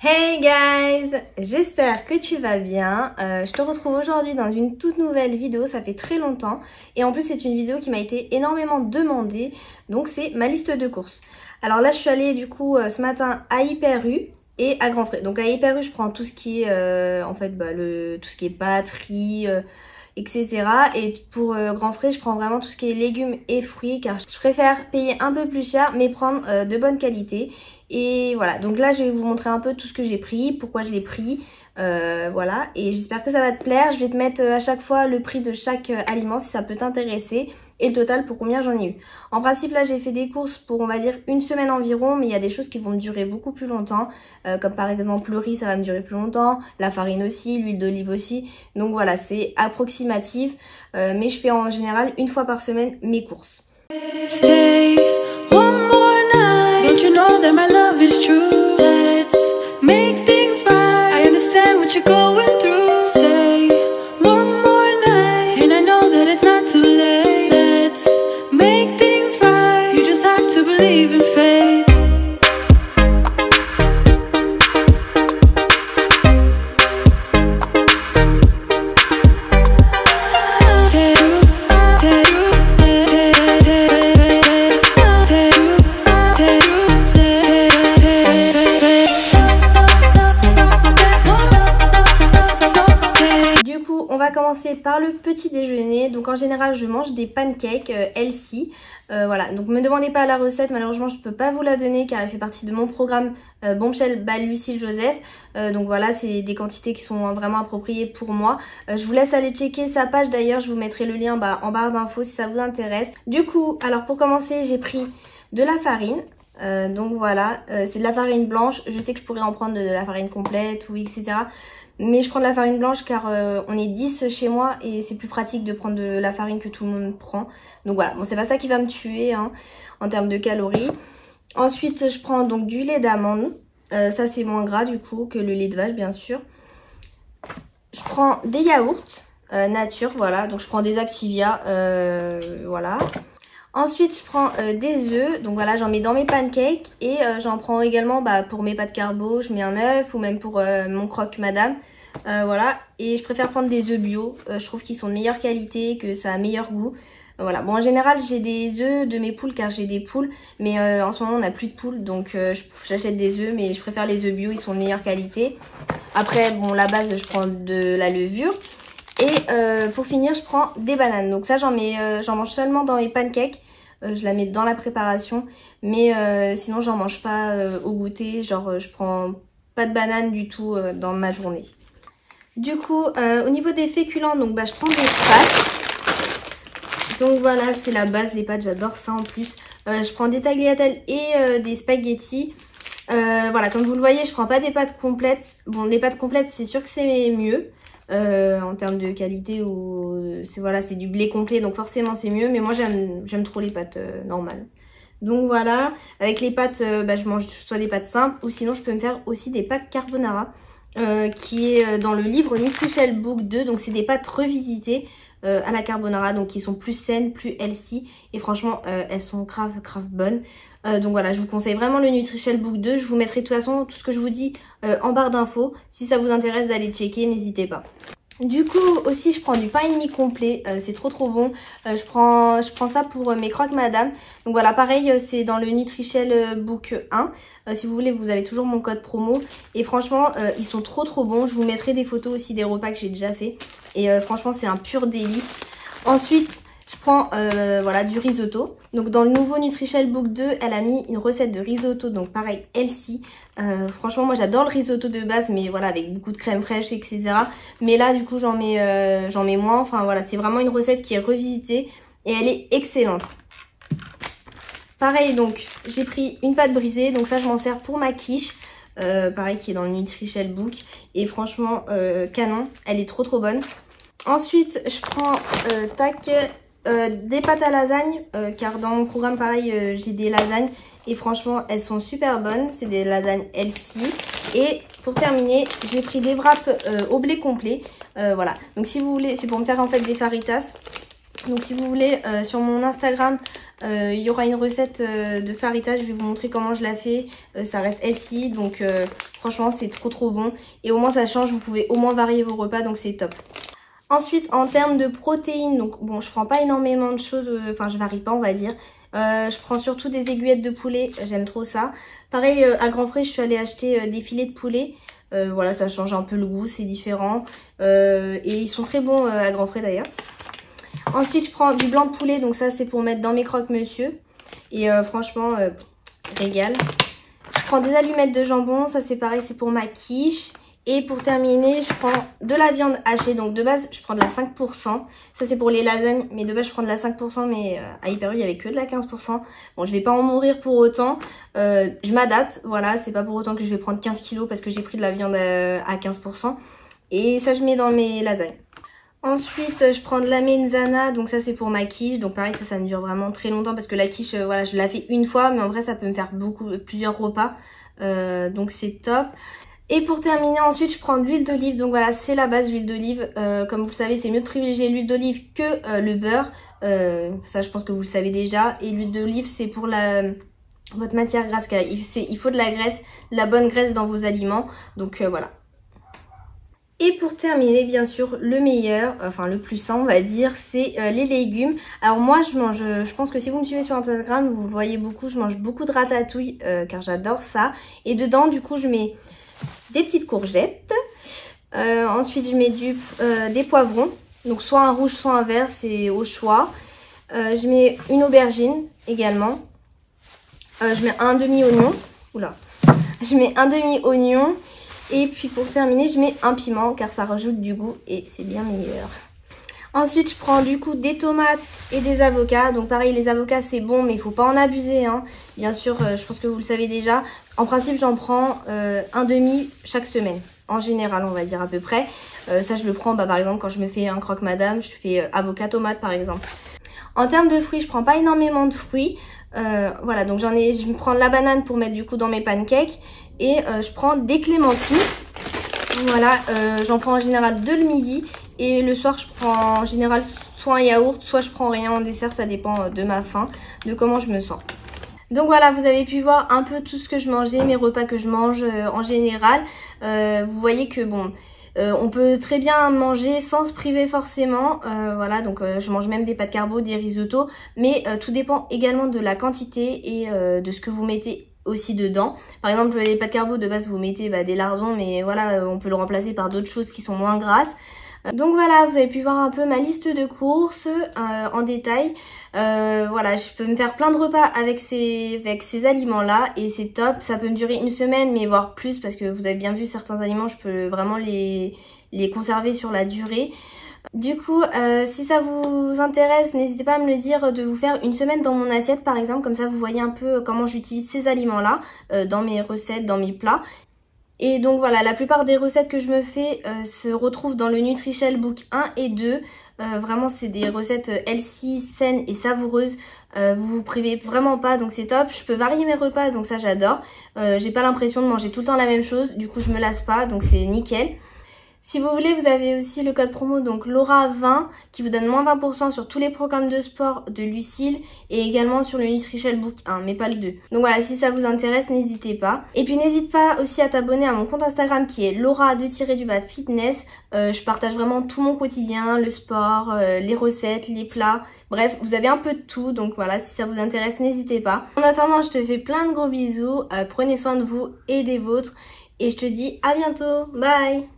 Hey guys, j'espère que tu vas bien. Je te retrouve aujourd'hui dans une toute nouvelle vidéo, ça fait très longtemps. Et en plus c'est une vidéo qui m'a été énormément demandée, donc c'est ma liste de courses. Alors là je suis allée du coup ce matin à Hyper U et à Grand Frais. Donc à Hyper U je prends tout ce qui est tout ce qui est pâtes, riz, etc. Et pour Grand Frais je prends vraiment tout ce qui est légumes et fruits car je préfère payer un peu plus cher mais prendre de bonne qualité. Et voilà, donc là je vais vous montrer un peu tout ce que j'ai pris, pourquoi je l'ai pris, voilà, et j'espère que ça va te plaire. Je vais te mettre à chaque fois le prix de chaque aliment si ça peut t'intéresser et le total pour combien j'en ai eu. En principe là j'ai fait des courses pour on va dire une semaine environ, mais il y a des choses qui vont me durer beaucoup plus longtemps, comme par exemple le riz ça va me durer plus longtemps, la farine aussi, l'huile d'olive aussi, donc voilà c'est approximatif, mais je fais en général une fois par semaine mes courses. Stay one more night. Don't you know that my love is true? Let's make things right. I understand what you're going through. Stay one more night, and I know that it's not too late. Let's make things right. You just have to believe in faith. On va commencer par le petit déjeuner. Donc en général je mange des pancakes healthy. Voilà, donc me demandez pas la recette, malheureusement je peux pas vous la donner car elle fait partie de mon programme Bombshell by Lucille Joseph. Donc voilà, c'est des quantités qui sont vraiment appropriées pour moi. Je vous laisse aller checker sa page, d'ailleurs je vous mettrai le lien en barre d'infos si ça vous intéresse. Du coup, alors pour commencer j'ai pris de la farine. Donc voilà, c'est de la farine blanche. Je sais que je pourrais en prendre de la farine complète ou etc. Mais je prends de la farine blanche car on est 10 chez moi et c'est plus pratique de prendre de la farine que tout le monde prend. Donc voilà, bon c'est pas ça qui va me tuer hein, en termes de calories. Ensuite je prends donc du lait d'amande. Ça c'est moins gras du coup que le lait de vache bien sûr. Je prends des yaourts nature, voilà. Donc je prends des Activia, voilà. Ensuite je prends des œufs, donc voilà j'en mets dans mes pancakes et j'en prends également pour mes pâtes carbo, je mets un œuf ou même pour mon croque madame, voilà. Et je préfère prendre des œufs bio, je trouve qu'ils sont de meilleure qualité, que ça a meilleur goût. Voilà, bon en général j'ai des œufs de mes poules car j'ai des poules, mais en ce moment on n'a plus de poules donc j'achète des œufs, mais je préfère les œufs bio, ils sont de meilleure qualité. Après bon la base je prends de la levure. Et pour finir je prends des bananes, donc ça j'en mange seulement dans mes pancakes, je la mets dans la préparation, mais sinon j'en mange pas au goûter, genre je prends pas de bananes du tout dans ma journée. Du coup au niveau des féculents, donc je prends des pâtes, donc voilà c'est la base, les pâtes j'adore ça en plus. Je prends des tagliatelles et des spaghettis. Voilà, comme vous le voyez je prends pas des pâtes complètes, bon les pâtes complètes c'est sûr que c'est mieux. En termes de qualité, ou c'est du blé complet donc forcément c'est mieux, mais moi j'aime trop les pâtes normales. Donc voilà, avec les pâtes je mange soit des pâtes simples ou sinon je peux me faire aussi des pâtes carbonara qui est dans le livre Nutrition Book 2, donc c'est des pâtes revisitées à la carbonara, donc qui sont plus saines, plus healthy et franchement elles sont grave bonnes. Donc voilà, je vous conseille vraiment le Nutrition Book 2, je vous mettrai de toute façon tout ce que je vous dis en barre d'infos, si ça vous intéresse d'aller checker, n'hésitez pas. Du coup aussi je prends du pain et demi complet, c'est trop bon. Je prends ça pour mes croque madame. Donc voilà, pareil c'est dans le Nutrition Book 1. Si vous voulez vous avez toujours mon code promo. Et franchement ils sont trop bons. Je vous mettrai des photos aussi des repas que j'ai déjà fait. Et franchement c'est un pur délice. Ensuite je prends voilà du risotto. Donc dans le nouveau Nutrition Book 2, elle a mis une recette de risotto, donc pareil healthy. Franchement moi j'adore le risotto de base, mais voilà avec beaucoup de crème fraîche etc. Mais là du coup j'en mets moins. Enfin voilà, c'est vraiment une recette qui est revisitée et elle est excellente. Pareil donc j'ai pris une pâte brisée, donc ça je m'en sers pour ma quiche. Pareil qui est dans le Nutrition Book. Et franchement canon, elle est trop bonne. Ensuite je prends des pâtes à lasagne, car dans mon programme pareil j'ai des lasagnes et franchement elles sont super bonnes, c'est des lasagnes healthy. Et pour terminer j'ai pris des wraps au blé complet, voilà, donc si vous voulez c'est pour me faire en fait des faritas. Donc si vous voulez, sur mon Instagram, il y aura une recette de faritas. Je vais vous montrer comment je la fais. Ça reste healthy, donc franchement c'est trop bon. Et au moins ça change, vous pouvez au moins varier vos repas, donc c'est top. Ensuite, en termes de protéines, donc bon, je prends pas énormément de choses, enfin je varie pas on va dire. Je prends surtout des aiguillettes de poulet, j'aime trop ça. Pareil, à Grand Frais, je suis allée acheter des filets de poulet. Voilà, ça change un peu le goût, c'est différent. Et ils sont très bons à Grand Frais d'ailleurs. Ensuite, je prends du blanc de poulet, donc ça c'est pour mettre dans mes croque-monsieur. Et franchement, régal. Je prends des allumettes de jambon, ça c'est pareil, c'est pour ma quiche. Et pour terminer, je prends de la viande hachée. Donc de base, je prends de la 5%. Ça c'est pour les lasagnes, mais de base je prends de la 5%, mais à Hyper U, il n'y avait que de la 15%. Bon, je vais pas en mourir pour autant. Je m'adapte, voilà, c'est pas pour autant que je vais prendre 15 kilos parce que j'ai pris de la viande à 15%. Et ça je mets dans mes lasagnes. Ensuite, je prends de la mezzana, donc ça c'est pour ma quiche. Donc pareil, ça me dure vraiment très longtemps parce que la quiche, voilà, je la fais une fois, mais en vrai ça peut me faire plusieurs repas. Donc c'est top. Et pour terminer, ensuite, je prends de l'huile d'olive. Donc voilà, c'est la base, l'huile d'olive. Comme vous le savez, c'est mieux de privilégier l'huile d'olive que le beurre. Ça, je pense que vous le savez déjà. Et l'huile d'olive, c'est pour votre matière grasse. Il faut de la graisse, de la bonne graisse dans vos aliments. Donc voilà. Et pour terminer, bien sûr, le meilleur, enfin le plus sain, on va dire, c'est les légumes. Alors moi, je pense que si vous me suivez sur Instagram, vous le voyez beaucoup, je mange beaucoup de ratatouille, car j'adore ça. Et dedans, du coup, je mets des petites courgettes. Ensuite, je mets des poivrons. Donc soit un rouge, soit un vert, c'est au choix. Je mets une aubergine également. Je mets un demi-oignon. Oula. Je mets un demi-oignon. Et puis pour terminer, je mets un piment car ça rajoute du goût et c'est bien meilleur. Ensuite, je prends du coup des tomates et des avocats. Donc pareil, les avocats c'est bon mais il ne faut pas en abuser, hein. Bien sûr, je pense que vous le savez déjà. En principe, j'en prends un demi chaque semaine. En général, on va dire à peu près. Ça, je le prends par exemple quand je me fais un croque-madame. Je fais avocat tomate par exemple. En termes de fruits, je prends pas énormément de fruits. Voilà, donc je me prends de la banane pour mettre du coup dans mes pancakes. Et je prends des clémentines. Voilà, j'en prends en général 2 le midi. Et le soir, je prends en général soit un yaourt, soit je prends rien en dessert. Ça dépend de ma faim, de comment je me sens. Donc voilà, vous avez pu voir un peu tout ce que je mangeais, mes repas que je mange en général. Vous voyez que bon... on peut très bien manger sans se priver forcément, voilà, donc je mange même des pâtes carbo, des risottos, mais tout dépend également de la quantité et de ce que vous mettez aussi dedans. Par exemple, les pâtes carbo de base vous mettez des lardons, mais voilà, on peut le remplacer par d'autres choses qui sont moins grasses. Donc voilà, vous avez pu voir un peu ma liste de courses en détail. Voilà, je peux me faire plein de repas avec ces aliments-là et c'est top. Ça peut me durer une semaine, mais voire plus parce que vous avez bien vu, certains aliments, je peux vraiment les conserver sur la durée. Du coup, si ça vous intéresse, n'hésitez pas à me le dire, de vous faire une semaine dans mon assiette par exemple. Comme ça, vous voyez un peu comment j'utilise ces aliments-là dans mes recettes, dans mes plats. Et donc voilà, la plupart des recettes que je me fais se retrouvent dans le Nutrichel Book 1 et 2. Vraiment, c'est des recettes healthy, saines et savoureuses. Vous vous privez vraiment pas, donc c'est top. Je peux varier mes repas, donc ça j'adore. J'ai pas l'impression de manger tout le temps la même chose, du coup je me lasse pas, donc c'est nickel. Si vous voulez, vous avez aussi le code promo, donc Laura20, qui vous donne moins 20% sur tous les programmes de sport de Lucille et également sur le Nutrichel Book 1, mais pas le 2. Donc voilà, si ça vous intéresse, n'hésitez pas. Et puis n'hésite pas aussi à t'abonner à mon compte Instagram qui est Laura_fitness. Je partage vraiment tout mon quotidien, le sport, les recettes, les plats. Bref, vous avez un peu de tout, donc voilà, si ça vous intéresse, n'hésitez pas. En attendant, je te fais plein de gros bisous, prenez soin de vous et des vôtres. Et je te dis à bientôt, bye!